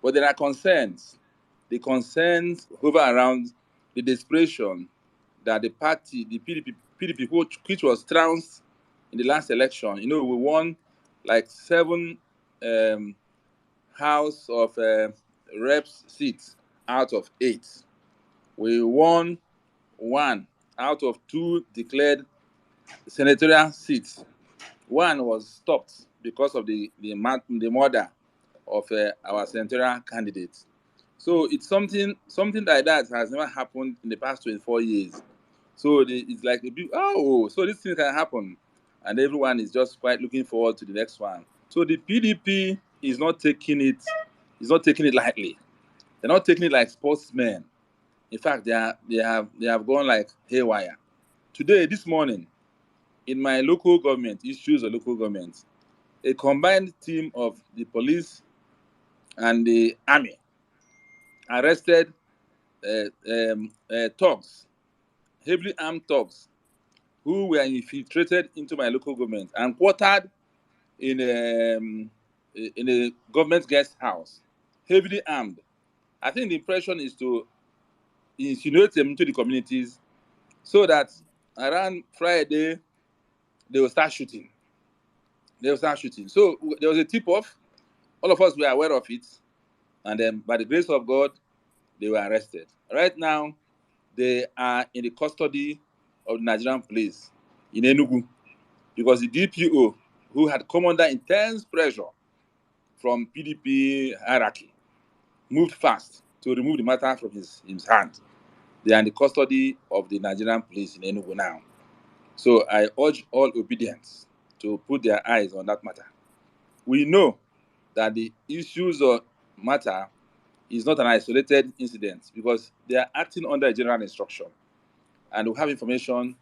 But there are concerns. The concerns hover around the desperation that the party, the PDP, which was trounced in the last election. You know, we won like 7 um, House of Reps seats out of 8. We won 1 out of 2 declared senatorial seats. 1 was stopped because of the murder of our senatorial candidate. So it's something like that has never happened in the past 24 years. So it's like a big, oh, so this thing can happen, and everyone is just quite looking forward to the next one. So the PDP is not taking it lightly. They're not taking it like sportsmen. In fact, they have gone like haywire. Today, this morning, in my local government, issues of local government, a combined team of the police and the army arrested thugs, heavily armed thugs, who were infiltrated into my local government and quartered in a government guest house, heavily armed. I think the impression is to insinuate them into the communities so that around Friday they will start shooting. They will start shooting. So there was a tip off. All of us were aware of it, and then by the grace of God, they were arrested. Right now, they are in the custody of the Nigerian police in Enugu because the DPO, who had come under intense pressure from PDP hierarchy, moved fast to remove the matter from his hand. They are in the custody of the Nigerian police in Enugu now. So I urge all obedience to put their eyes on that matter. We know that the issues of matter is not an isolated incident because they are acting under a general instruction. And we have information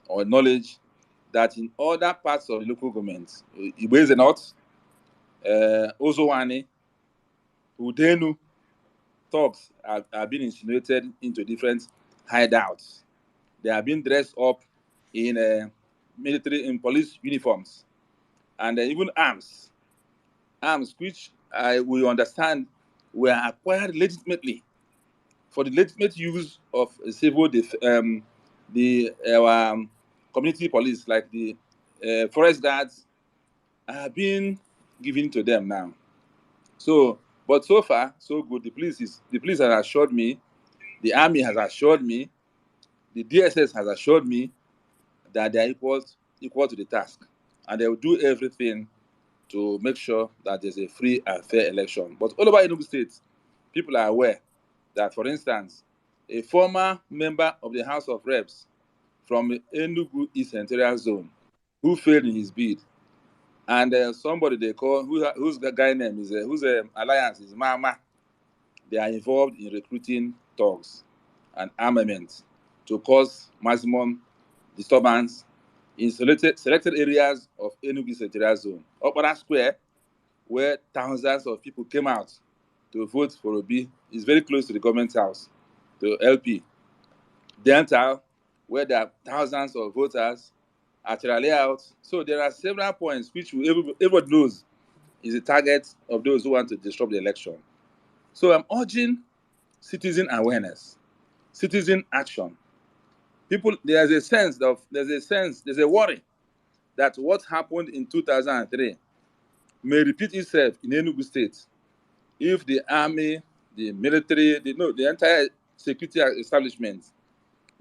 or knowledge that in other parts of the local government, Ibeze North, Ozowane, Udenu, thugs are being insinuated into different hideouts. They are being dressed up in military, in police uniforms, and even arms which we understand were acquired legitimately for the legitimate use of civil the community police, like the forest guards, are being given to them now. So, but so far so good. The police has assured me, the army has assured me, the DSS has assured me that they are equal to the task, and they will do everything to make sure that there's a free and fair election. But all over Enugu State, people are aware that, for instance, a former member of the House of Reps from Enugu East Senatorial Zone who failed in his bid, and somebody they call whose guy name is whose alliance is Mama, they are involved in recruiting thugs and armament to cause maximum disturbance in selected areas of Enugu Senatorial Zone. Opera Square, where thousands of people came out to vote for Obi, is very close to the government house, to LP. Dental, where there are thousands of voters, at layout. So there are several points which everybody knows is the target of those who want to disrupt the election. So I'm urging citizen awareness, citizen action. People, there's a worry that what happened in 2003 may repeat itself in Enugu State if the army, the military, the entire security establishment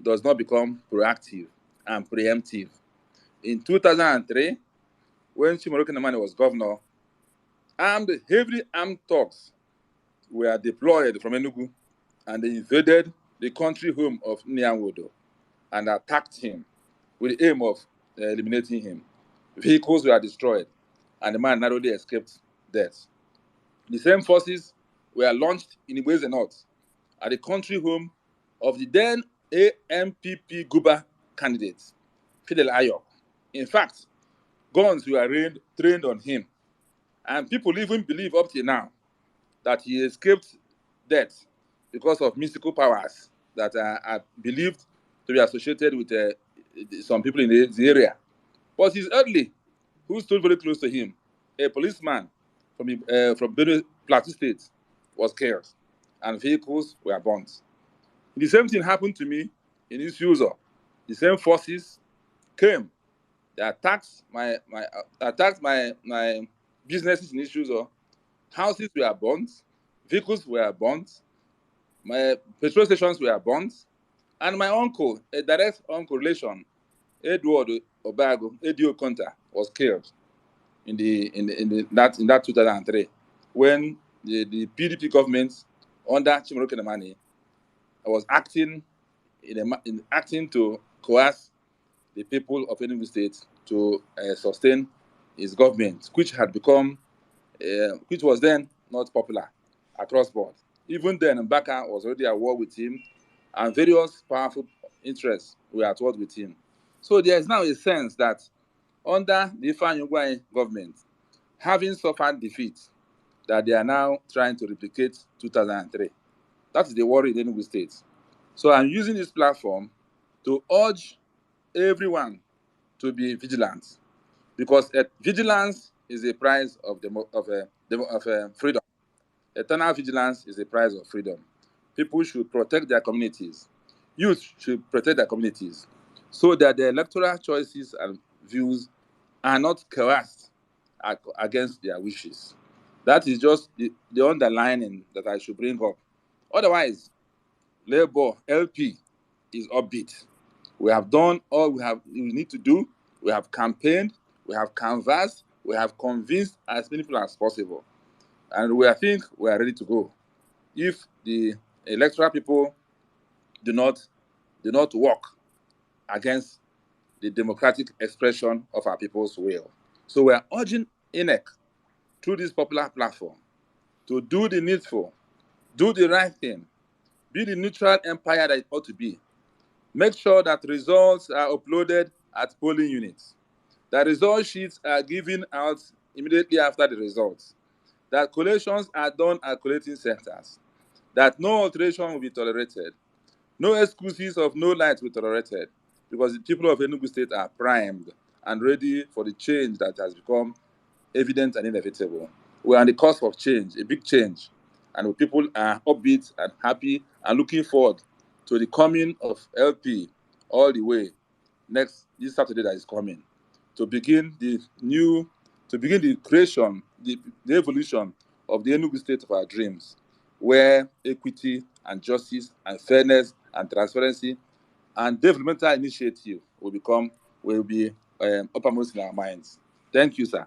does not become proactive and preemptive. In 2003, when Chimoroke Namani was governor, heavily armed thugs were deployed from Enugu, and they invaded the country home of Nyanwodo and attacked him with the aim of eliminating him. Vehicles were destroyed, and the man narrowly escaped death. The same forces were launched in Ibeze North at the country home of the then AMPP Guba candidate, Fidel Ayok. In fact, guns were trained on him, and people even believe up till now that he escaped death because of mystical powers that are believed to be associated with some people in the area. But his early, who stood very close to him, a policeman from Benue Plateau State, was killed, and vehicles were burnt. The same thing happened to me in Isuzo. The same forces came. They attacked my businesses in Isuzo. Houses were burnt, vehicles were burnt, my petrol stations were burnt, and my uncle, a direct uncle relation, Edward Obago, Edeoga, was killed in that 2003 when the PDP government under Chimoroke Nemani was acting to coerce the people of Enugu State to sustain his government, which was then not popular across board. Even then, Mbaka was already at war with him, and various powerful interests were at war with him. So there is now a sense that under the Ifeanyi government, having suffered defeat, that they are now trying to replicate 2003. That is the worry in Enugu State. So I'm using this platform to urge everyone to be vigilant, because vigilance is a price of freedom. Eternal vigilance is a price of freedom. People should protect their communities. Youth should protect their communities so that their electoral choices and views are not coerced against their wishes. That is just the underlining that I should bring up. Otherwise, Labour LP is upbeat. We have done all we need to do. We have campaigned, we have canvassed, we have convinced as many people as possible. And I think we are ready to go. If the electoral people do not work against the democratic expression of our people's will. So we are urging INEC through this popular platform to do the needful, do the right thing, be the neutral empire that it ought to be. Make sure that results are uploaded at polling units, that result sheets are given out immediately after the results, that collations are done at collating centers, that no alteration will be tolerated, no excuses of no light will be tolerated, because the people of Enugu State are primed and ready for the change that has become evident and inevitable. We are on the cusp of change, a big change, and people are upbeat and happy and looking forward to the coming of LP all the way this Saturday that is coming, to begin the creation, the evolution of the Enugu State of our dreams, where equity and justice and fairness and transparency and developmental initiative will be uppermost in our minds. Thank you, sir.